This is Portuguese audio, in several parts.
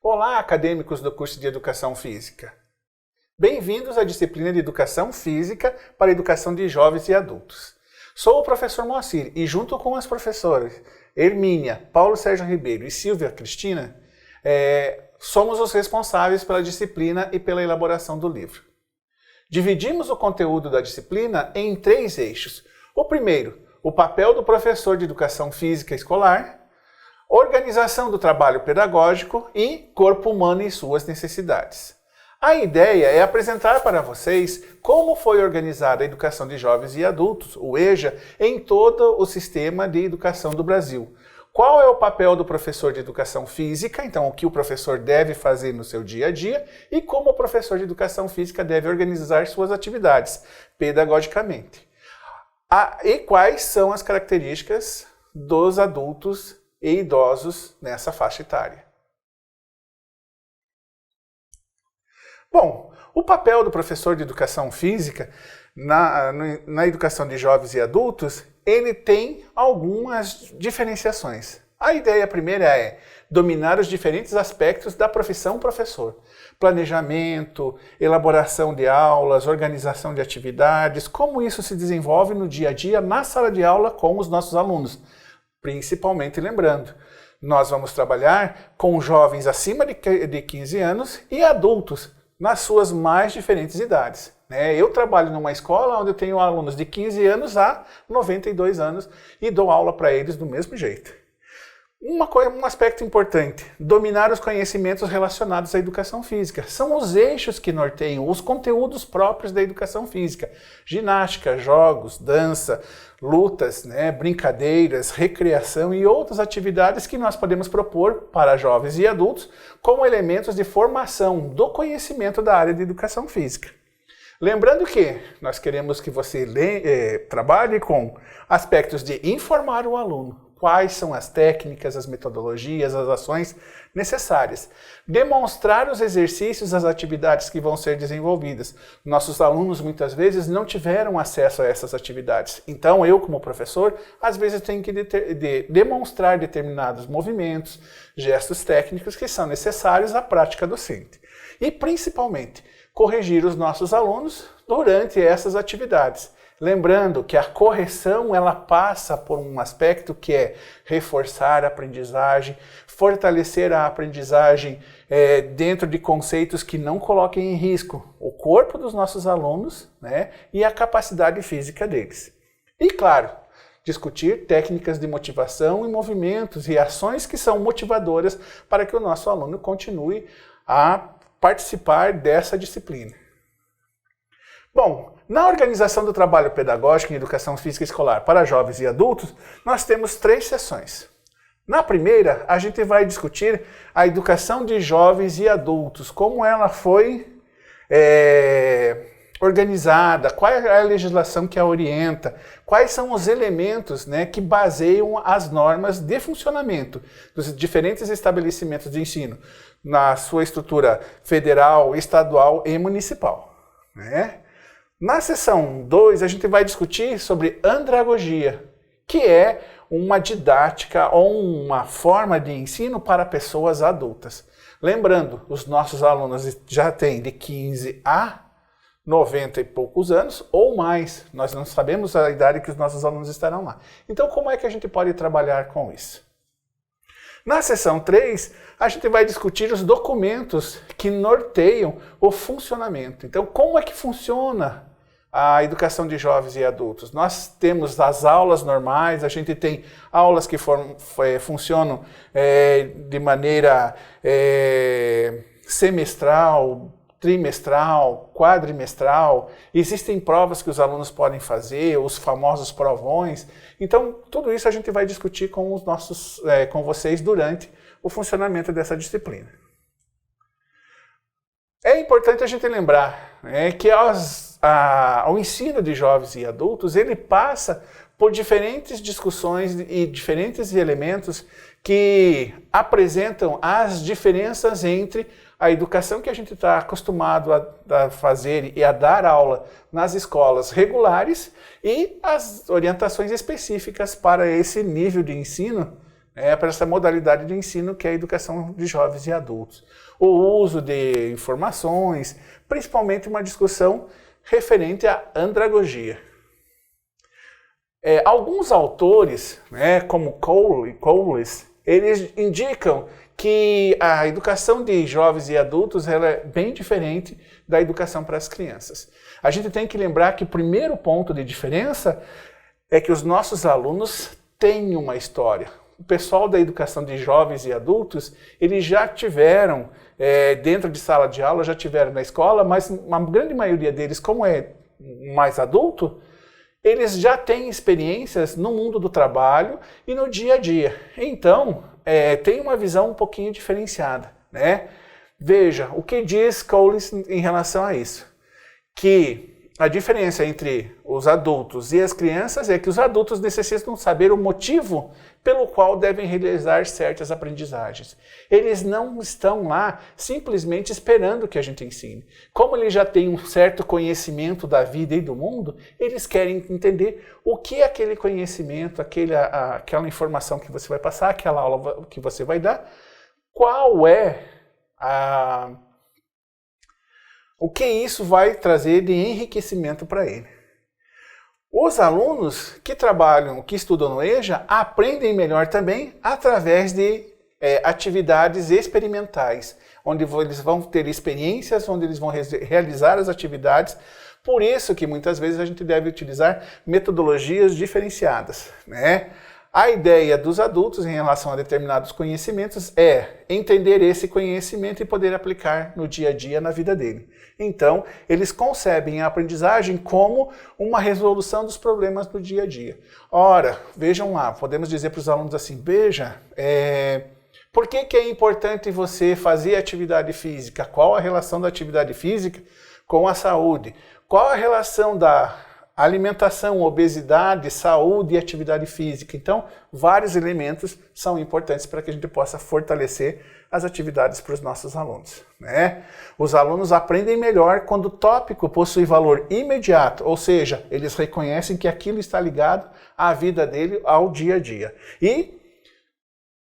Olá, acadêmicos do curso de Educação Física. Bem-vindos à disciplina de Educação Física para a Educação de Jovens e Adultos. Sou o professor Moacir e junto com as professoras Hermínia, Paulo Sérgio Ribeiro e Silvia Cristina, somos os responsáveis pela disciplina e pela elaboração do livro. Dividimos o conteúdo da disciplina em 3 eixos. O primeiro, o papel do professor de Educação Física escolar, organização do trabalho pedagógico e corpo humano e suas necessidades. A ideia é apresentar para vocês como foi organizada a educação de jovens e adultos, o EJA, em todo o sistema de educação do Brasil. Qual é o papel do professor de educação física, então o que o professor deve fazer no seu dia a dia, e como o professor de educação física deve organizar suas atividades pedagogicamente. E quais são as características dos adultos e idosos nessa faixa etária. Bom, o papel do professor de educação física na educação de jovens e adultos, ele tem algumas diferenciações. A ideia primeira é dominar os diferentes aspectos da profissão professor. Planejamento, elaboração de aulas, organização de atividades, como isso se desenvolve no dia a dia na sala de aula com os nossos alunos. Principalmente lembrando, nós vamos trabalhar com jovens acima de 15 anos e adultos nas suas mais diferentes idades. Eu trabalho numa escola onde eu tenho alunos de 15 anos a 92 anos e dou aula para eles do mesmo jeito. Um aspecto importante, dominar os conhecimentos relacionados à educação física. São os eixos que norteiam os conteúdos próprios da educação física. Ginástica, jogos, dança, lutas, brincadeiras, recreação e outras atividades que nós podemos propor para jovens e adultos como elementos de formação do conhecimento da área de educação física. Lembrando que nós queremos que você trabalhe com aspectos de informar o aluno. Quais são as técnicas, as metodologias, as ações necessárias. Demonstrar os exercícios, as atividades que vão ser desenvolvidas. Nossos alunos muitas vezes não tiveram acesso a essas atividades. Então eu, como professor, às vezes tenho que demonstrar determinados movimentos, gestos técnicos que são necessários à prática docente. E principalmente, corrigir os nossos alunos durante essas atividades. Lembrando que a correção ela passa por um aspecto que é reforçar a aprendizagem, fortalecer a aprendizagem dentro de conceitos que não coloquem em risco o corpo dos nossos alunos, e a capacidade física deles. E claro, discutir técnicas de motivação e movimentos e ações que são motivadoras para que o nosso aluno continue a participar dessa disciplina. Bom, na organização do trabalho pedagógico em educação física escolar para jovens e adultos, nós temos 3 sessões. Na primeira, a gente vai discutir a educação de jovens e adultos, como ela foi organizada, qual é a legislação que a orienta, quais são os elementos que baseiam as normas de funcionamento dos diferentes estabelecimentos de ensino, na sua estrutura federal, estadual e municipal. Na sessão 2, a gente vai discutir sobre andragogia, que é uma didática ou uma forma de ensino para pessoas adultas. Lembrando, os nossos alunos já têm de 15 a 90 e poucos anos ou mais. Nós não sabemos a idade que os nossos alunos estarão lá. Então, como é que a gente pode trabalhar com isso? Na sessão 3, a gente vai discutir os documentos que norteiam o funcionamento. Então, como é que funciona a educação de jovens e adultos? Nós temos as aulas normais, a gente tem aulas que funcionam de maneira semestral, trimestral, quadrimestral. Existem provas que os alunos podem fazer, os famosos provões. Então, tudo isso a gente vai discutir com vocês durante o funcionamento dessa disciplina. É importante a gente lembrar que o ensino de jovens e adultos ele passa por diferentes discussões e diferentes elementos que apresentam as diferenças entre a educação que a gente está acostumado a fazer e a dar aula nas escolas regulares e as orientações específicas para esse nível de ensino para essa modalidade de ensino que é a educação de jovens e adultos. O uso de informações, principalmente uma discussão referente à andragogia. Alguns autores, como Cowles, eles indicam que a educação de jovens e adultos ela é bem diferente da educação para as crianças. A gente tem que lembrar que o primeiro ponto de diferença é que os nossos alunos têm uma história. O pessoal da educação de jovens e adultos, eles já tiveram, dentro de sala de aula, já tiveram na escola, mas uma grande maioria deles, como é mais adulto, eles já têm experiências no mundo do trabalho e no dia a dia. Então, tem uma visão um pouquinho diferenciada, né? Veja, o que diz Cowles em relação a isso? Que a diferença entre os adultos e as crianças é que os adultos necessitam saber o motivo pelo qual devem realizar certas aprendizagens. Eles não estão lá simplesmente esperando que a gente ensine. Como eles já têm um certo conhecimento da vida e do mundo, eles querem entender o que é aquele conhecimento, aquela informação que você vai passar, aquela aula que você vai dar, qual é o que isso vai trazer de enriquecimento para ele. Os alunos que trabalham, que estudam no EJA, aprendem melhor também através de atividades experimentais, onde eles vão ter experiências, onde eles vão realizar as atividades. Por isso que muitas vezes a gente deve utilizar metodologias diferenciadas, né? A ideia dos adultos em relação a determinados conhecimentos é entender esse conhecimento e poder aplicar no dia a dia na vida dele. Então, eles concebem a aprendizagem como uma resolução dos problemas do dia a dia. Ora, vejam lá, podemos dizer para os alunos assim, veja, por que é importante você fazer atividade física? Qual a relação da atividade física com a saúde? Qual a relação da alimentação, obesidade, saúde e atividade física? Então, vários elementos são importantes para que a gente possa fortalecer as atividades para os nossos alunos, né? Os alunos aprendem melhor quando o tópico possui valor imediato, ou seja, eles reconhecem que aquilo está ligado à vida dele, ao dia a dia. E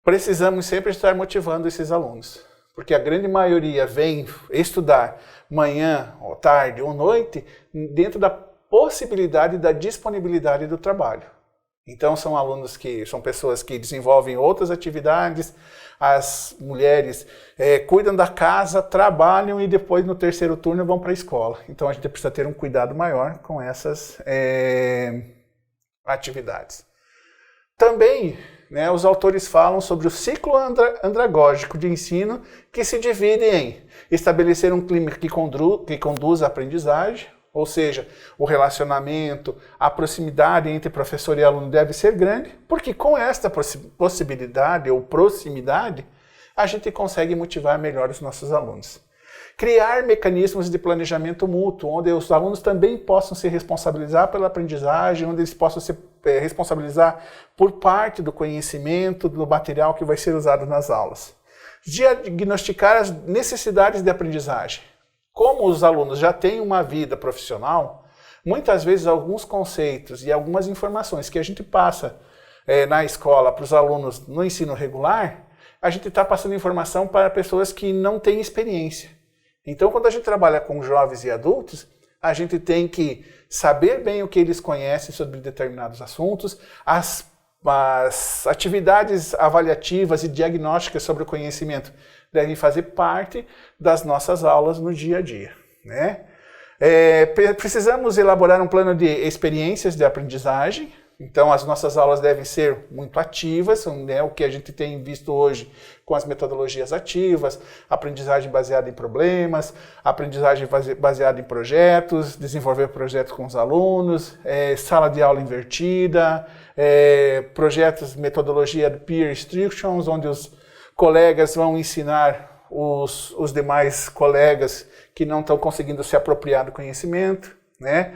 precisamos sempre estar motivando esses alunos, porque a grande maioria vem estudar manhã, ou tarde, ou noite, dentro da possibilidade da disponibilidade do trabalho. Então são alunos são pessoas que desenvolvem outras atividades, as mulheres cuidam da casa, trabalham e depois no terceiro turno vão para a escola. Então a gente precisa ter um cuidado maior com essas atividades. Também, né, os autores falam sobre o ciclo andragógico de ensino, que se divide em estabelecer um clima que conduz à aprendizagem, ou seja, o relacionamento, a proximidade entre professor e aluno deve ser grande, porque com esta possibilidade ou proximidade, a gente consegue motivar melhor os nossos alunos. Criar mecanismos de planejamento mútuo, onde os alunos também possam se responsabilizar pela aprendizagem, onde eles possam se responsabilizar por parte do conhecimento, do material que vai ser usado nas aulas. Diagnosticar as necessidades de aprendizagem. Como os alunos já têm uma vida profissional, muitas vezes alguns conceitos e algumas informações que a gente passa na escola para os alunos no ensino regular, a gente está passando informação para pessoas que não têm experiência. Então, quando a gente trabalha com jovens e adultos, a gente tem que saber bem o que eles conhecem sobre determinados assuntos, as atividades avaliativas e diagnósticas sobre o conhecimento devem fazer parte das nossas aulas no dia a dia, né? Precisamos elaborar um plano de experiências de aprendizagem. Então, as nossas aulas devem ser muito ativas, né? O que a gente tem visto hoje com as metodologias ativas, aprendizagem baseada em problemas, aprendizagem baseada em projetos, desenvolver projetos com os alunos, sala de aula invertida, projetos, metodologia de peer instructions, onde os colegas vão ensinar os demais colegas que não estão conseguindo se apropriar do conhecimento, né?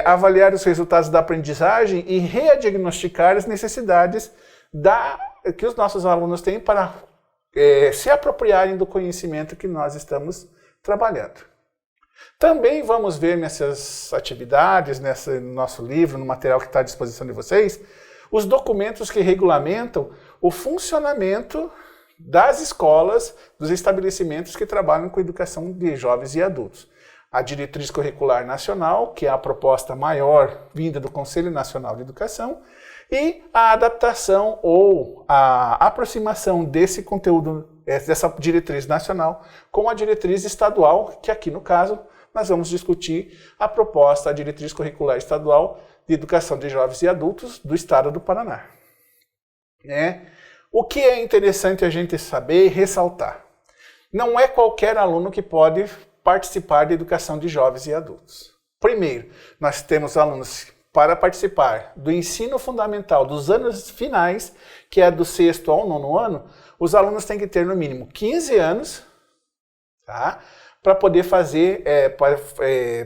Avaliar os resultados da aprendizagem e rediagnosticar as necessidades que os nossos alunos têm para se apropriarem do conhecimento que nós estamos trabalhando. Também vamos ver nessas atividades, no nosso livro, no material que está à disposição de vocês, os documentos que regulamentam o funcionamento das escolas, dos estabelecimentos que trabalham com educação de jovens e adultos. A Diretriz Curricular Nacional, que é a proposta maior vinda do Conselho Nacional de Educação, e a adaptação ou a aproximação desse conteúdo, dessa diretriz nacional, com a diretriz estadual, que aqui no caso nós vamos discutir a proposta, a Diretriz Curricular Estadual de Educação de Jovens e Adultos do Estado do Paraná. O que é interessante a gente saber e ressaltar? Não é qualquer aluno que pode participar de educação de jovens e adultos. Primeiro, nós temos alunos para participar do ensino fundamental dos anos finais, que é do 6º ao 9º ano, os alunos têm que ter no mínimo 15 anos, tá? Para poder fazer,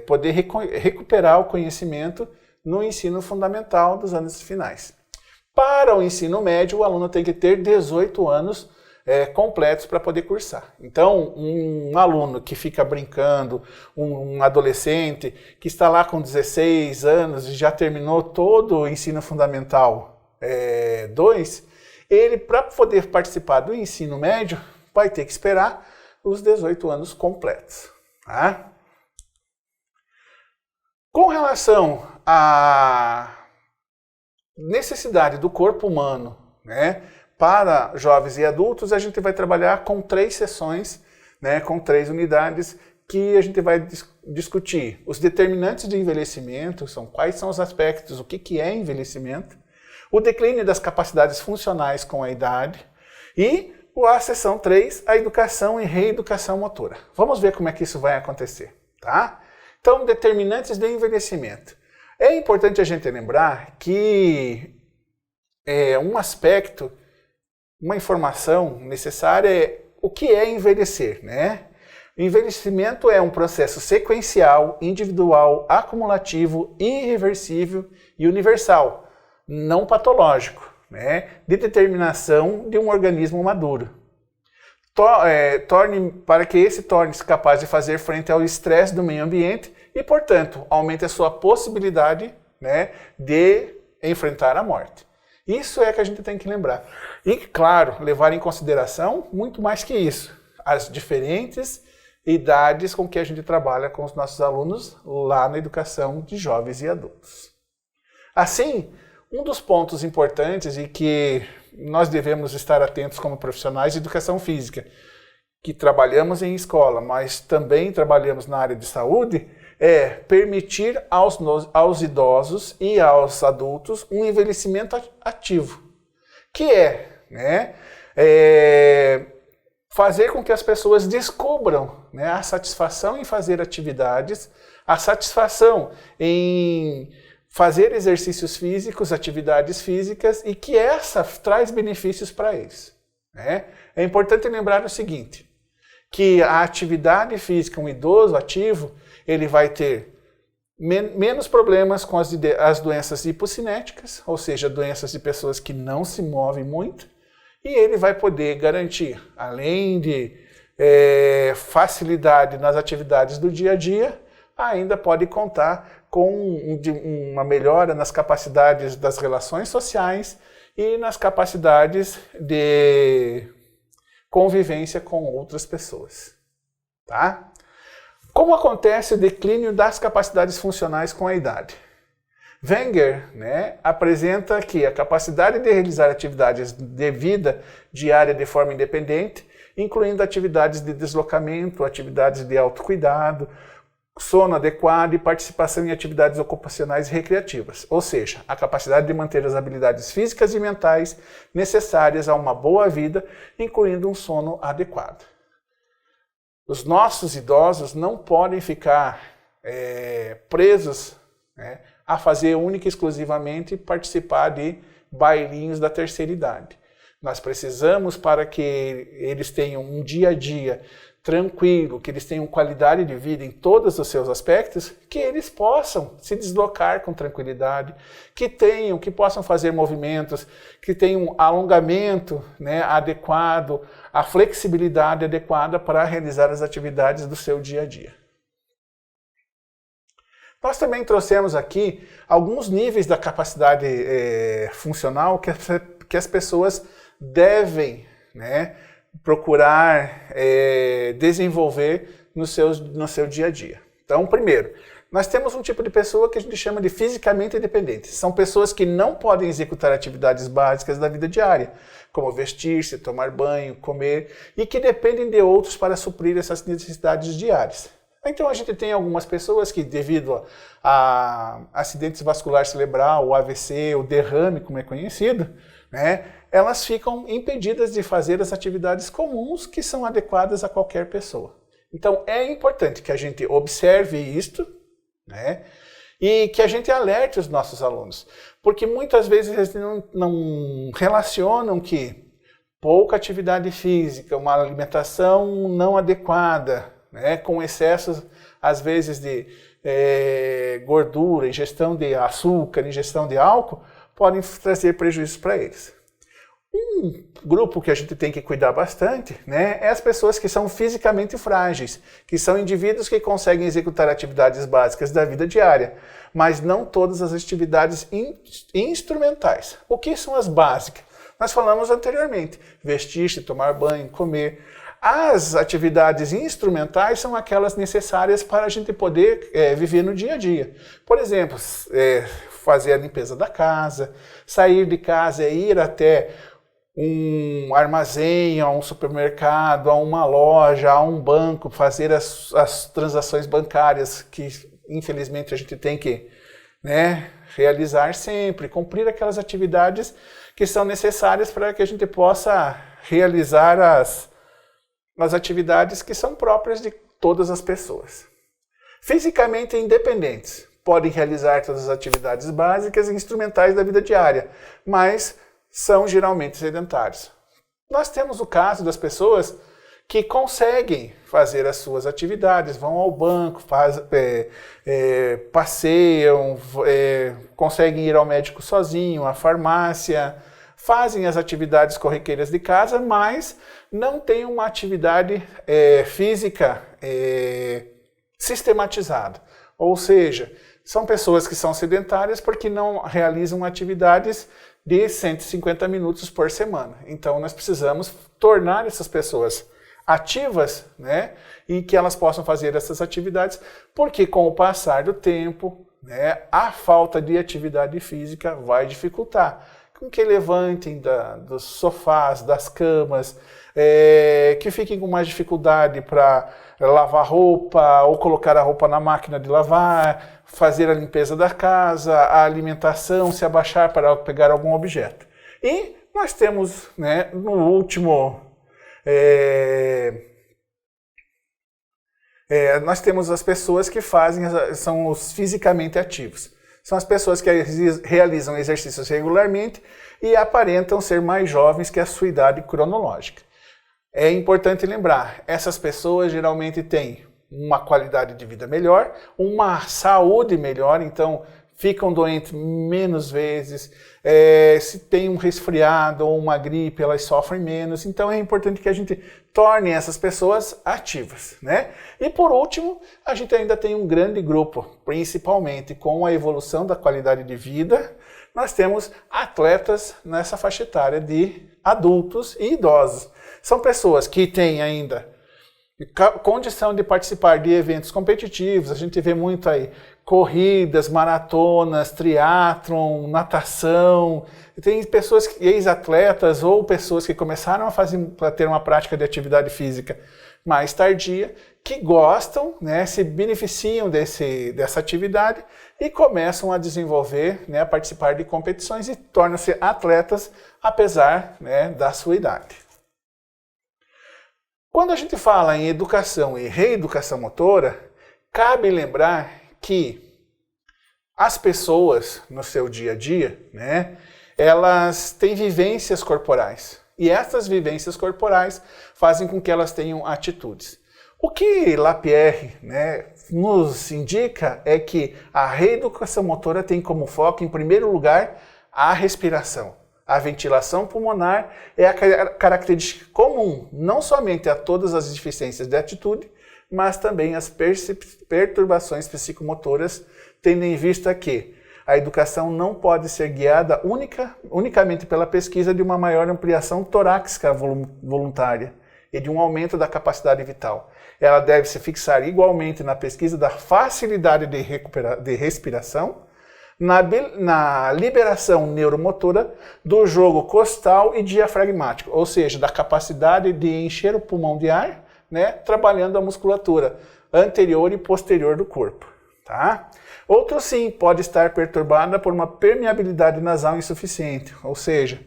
poder recuperar o conhecimento no ensino fundamental dos anos finais. Para o ensino médio, o aluno tem que ter 18 anos completos para poder cursar. Então, um aluno que fica brincando, um adolescente que está lá com 16 anos e já terminou todo o ensino fundamental 2, ele, para poder participar do ensino médio, vai ter que esperar os 18 anos completos. Tá? Com relação à necessidade do corpo humano, para jovens e adultos, a gente vai trabalhar com 3 sessões, com 3 unidades, que a gente vai discutir os determinantes de envelhecimento, quais são os aspectos, o que é envelhecimento, o declínio das capacidades funcionais com a idade e a sessão 3, a educação e reeducação motora. Vamos ver como é que isso vai acontecer, tá? Então, determinantes de envelhecimento. É importante a gente lembrar que um aspecto, uma informação necessária é o que é envelhecer, Envelhecimento é um processo sequencial, individual, acumulativo, irreversível e universal, não patológico, de determinação de um organismo maduro. Para que esse torne-se capaz de fazer frente ao estresse do meio ambiente e, portanto, aumente a sua possibilidade de enfrentar a morte. Isso é que a gente tem que lembrar. E, claro, levar em consideração muito mais que isso, as diferentes idades com que a gente trabalha com os nossos alunos lá na educação de jovens e adultos. Assim, um dos pontos importantes e que nós devemos estar atentos como profissionais de educação física, que trabalhamos em escola, mas também trabalhamos na área de saúde, é permitir aos idosos e aos adultos um envelhecimento ativo, que fazer com que as pessoas descubram a satisfação em fazer atividades, a satisfação em fazer exercícios físicos, atividades físicas, e que essa traz benefícios para eles. É importante lembrar o seguinte, que a atividade física, um idoso ativo, ele vai ter menos problemas com as doenças hipocinéticas, ou seja, doenças de pessoas que não se movem muito, e ele vai poder garantir, além de facilidade nas atividades do dia a dia, ainda pode contar com uma melhora nas capacidades das relações sociais e nas capacidades de convivência com outras pessoas. Tá? Como acontece o declínio das capacidades funcionais com a idade? Wenger apresenta que a capacidade de realizar atividades de vida diária de forma independente, incluindo atividades de deslocamento, atividades de autocuidado, sono adequado e participação em atividades ocupacionais e recreativas, ou seja, a capacidade de manter as habilidades físicas e mentais necessárias a uma boa vida, incluindo um sono adequado. Os nossos idosos não podem ficar presos a fazer única e exclusivamente participar de bailinhos da terceira idade. Nós precisamos, para que eles tenham um dia a dia tranquilo, que eles tenham qualidade de vida em todos os seus aspectos, que eles possam se deslocar com tranquilidade, que possam fazer movimentos, que tenham alongamento adequado, a flexibilidade adequada para realizar as atividades do seu dia a dia. Nós também trouxemos aqui alguns níveis da capacidade funcional que as pessoas devem, né, procurar desenvolver no seu dia a dia. Então, primeiro, nós temos um tipo de pessoa que a gente chama de fisicamente independente. São pessoas que não podem executar atividades básicas da vida diária, como vestir-se, tomar banho, comer, e que dependem de outros para suprir essas necessidades diárias. Então a gente tem algumas pessoas que, devido a acidentes vasculares cerebral, o AVC, o derrame, como é conhecido, né, elas ficam impedidas de fazer as atividades comuns que são adequadas a qualquer pessoa. Então é importante que a gente observe isto, né, e que a gente alerte os nossos alunos, porque muitas vezes eles não relacionam que pouca atividade física, uma alimentação não adequada, né, com excessos, às vezes, de gordura, ingestão de açúcar, ingestão de álcool, podem trazer prejuízos para eles. Um grupo que a gente tem que cuidar bastante, né, é as pessoas que são fisicamente frágeis, que são indivíduos que conseguem executar atividades básicas da vida diária, mas não todas as atividades instrumentais. O que são as básicas? Nós falamos anteriormente, vestir-se, tomar banho, comer. As atividades instrumentais são aquelas necessárias para a gente poder viver no dia a dia. Por exemplo, fazer a limpeza da casa, sair de casa e ir até um armazém, a um supermercado, a uma loja, a um banco, fazer as transações bancárias que, infelizmente, a gente tem que, né, realizar sempre, cumprir aquelas atividades que são necessárias para que a gente possa realizar as atividades que são próprias de todas as pessoas. Fisicamente independentes, podem realizar todas as atividades básicas e instrumentais da vida diária, mas são geralmente sedentários. Nós temos o caso das pessoas que conseguem fazer as suas atividades, vão ao banco, passeiam, conseguem ir ao médico sozinho, à farmácia, fazem as atividades corriqueiras de casa, mas não têm uma atividade física sistematizada. Ou seja, são pessoas que são sedentárias porque não realizam atividades de 150 minutos por semana. Então nós precisamos tornar essas pessoas ativas, né, e que elas possam fazer essas atividades, porque com o passar do tempo, né, a falta de atividade física vai dificultar com que levantem dos sofás, das camas, que fiquem com mais dificuldade para lavar roupa ou colocar a roupa na máquina de lavar, fazer a limpeza da casa, a alimentação, se abaixar para pegar algum objeto. E nós temos, né, no último, nós temos as pessoas que são os fisicamente ativos. São as pessoas que realizam exercícios regularmente e aparentam ser mais jovens que a sua idade cronológica. É importante lembrar, essas pessoas geralmente têm uma qualidade de vida melhor, uma saúde melhor, então ficam doentes menos vezes, se tem um resfriado ou uma gripe, elas sofrem menos, então é importante que a gente torne essas pessoas ativas, né? E por último, a gente ainda tem um grande grupo, principalmente com a evolução da qualidade de vida, nós temos atletas nessa faixa etária de adultos e idosos. São pessoas que têm ainda condição de participar de eventos competitivos, a gente vê muito aí corridas, maratonas, triatlon, natação. Tem pessoas, ex-atletas ou pessoas que começaram a ter uma prática de atividade física mais tardia, que gostam, né, se beneficiam dessa atividade e começam a desenvolver, né, a participar de competições e tornam-se atletas apesar, né, da sua idade. Quando a gente fala em educação e reeducação motora, cabe lembrar que as pessoas no seu dia a dia, né, elas têm vivências corporais. E essas vivências corporais fazem com que elas tenham atitudes. O que Lapierre, né, nos indica é que a reeducação motora tem como foco, em primeiro lugar, a respiração. A ventilação pulmonar é a característica comum, não somente a todas as deficiências de atitude, mas também as perturbações psicomotoras tendo em vista que a educação não pode ser guiada unicamente pela pesquisa de uma maior ampliação torácica voluntária e de um aumento da capacidade vital. Ela deve se fixar igualmente na pesquisa da facilidade de respiração, na liberação neuromotora do jogo costal e diafragmático, ou seja, da capacidade de encher o pulmão de ar, né, trabalhando a musculatura anterior e posterior do corpo. Tá? Outro sim pode estar perturbada por uma permeabilidade nasal insuficiente, ou seja,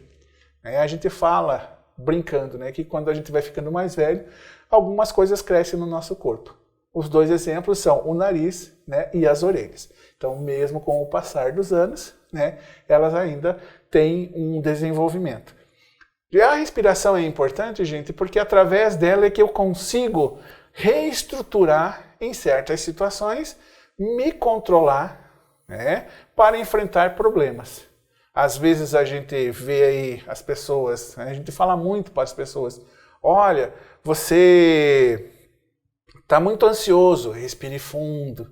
a gente fala brincando, né, que quando a gente vai ficando mais velho, algumas coisas crescem no nosso corpo. Os dois exemplos são o nariz, né, e as orelhas. Então, mesmo com o passar dos anos, né, elas ainda têm um desenvolvimento. E a respiração é importante, gente, porque através dela é que eu consigo reestruturar em certas situações, me controlar, né, para enfrentar problemas. Às vezes a gente vê aí as pessoas, a gente fala muito para as pessoas, olha, você está muito ansioso, respire fundo,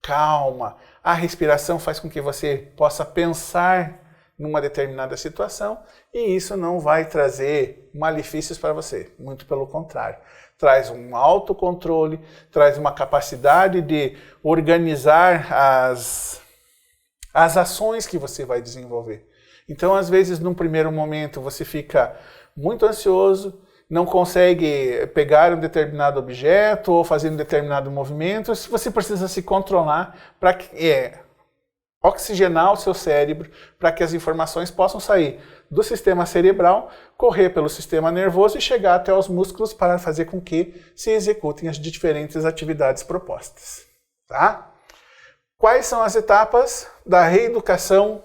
calma. A respiração faz com que você possa pensar numa determinada situação e isso não vai trazer malefícios para você, muito pelo contrário. Traz um autocontrole, traz uma capacidade de organizar as ações que você vai desenvolver. Então, às vezes, num primeiro momento, você fica muito ansioso, não consegue pegar um determinado objeto ou fazer um determinado movimento, você precisa se controlar para oxigenar o seu cérebro para que as informações possam sair do sistema cerebral, correr pelo sistema nervoso e chegar até os músculos para fazer com que se executem as diferentes atividades propostas. Tá? Quais são as etapas da reeducação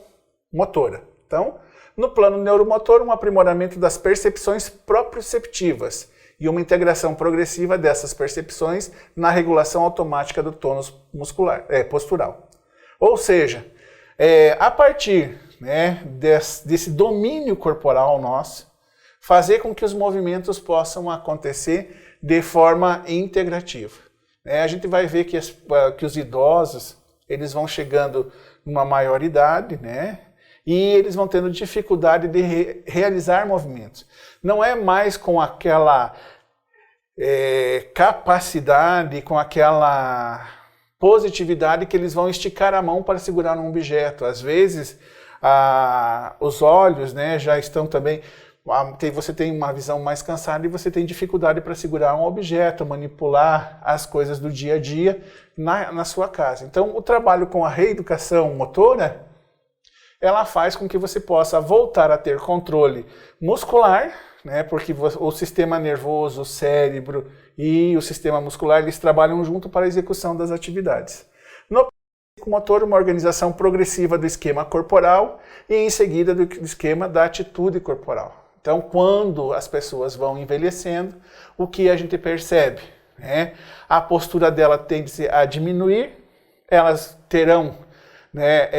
motora? Então, no plano neuromotor, um aprimoramento das percepções proprioceptivas e uma integração progressiva dessas percepções na regulação automática do tônus postural. Ou seja, a partir, né, desse domínio corporal nosso, fazer com que os movimentos possam acontecer de forma integrativa. A gente vai ver que os idosos eles vão chegando numa maior idade, né? E eles vão tendo dificuldade de realizar movimentos. Não é mais com aquela capacidade, com aquela positividade que eles vão esticar a mão para segurar um objeto. Às vezes, os olhos, né, já estão também... Você tem uma visão mais cansada e você tem dificuldade para segurar um objeto, manipular as coisas do dia a dia na sua casa. Então, o trabalho com a reeducação motora, ela faz com que você possa voltar a ter controle muscular, né, porque o sistema nervoso, o cérebro e o sistema muscular, eles trabalham junto para a execução das atividades. No motor, uma organização progressiva do esquema corporal e em seguida do esquema da atitude corporal. Então, quando as pessoas vão envelhecendo, o que a gente percebe? A postura dela tende a diminuir, elas terão, né,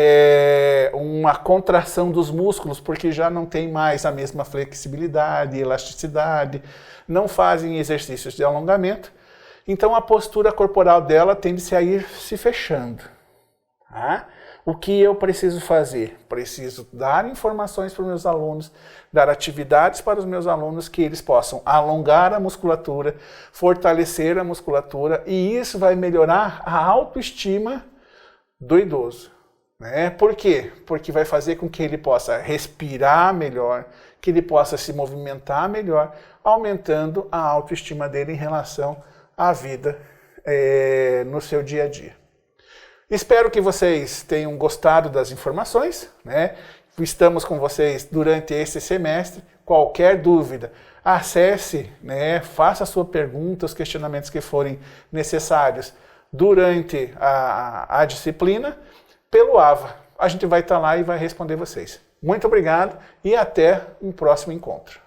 uma contração dos músculos, porque já não tem mais a mesma flexibilidade, elasticidade, não fazem exercícios de alongamento, então a postura corporal dela tende a ir se fechando. Tá? O que eu preciso fazer? Preciso dar informações para os meus alunos, dar atividades para os meus alunos que eles possam alongar a musculatura, fortalecer a musculatura, e isso vai melhorar a autoestima do idoso. Por quê? Porque vai fazer com que ele possa respirar melhor, que ele possa se movimentar melhor, aumentando a autoestima dele em relação à vida no seu dia a dia. Espero que vocês tenham gostado das informações, né? Estamos com vocês durante esse semestre. Qualquer dúvida, acesse, né? Faça a sua pergunta, os questionamentos que forem necessários durante a disciplina pelo AVA. A gente vai estar lá e vai responder vocês. Muito obrigado e até um próximo encontro.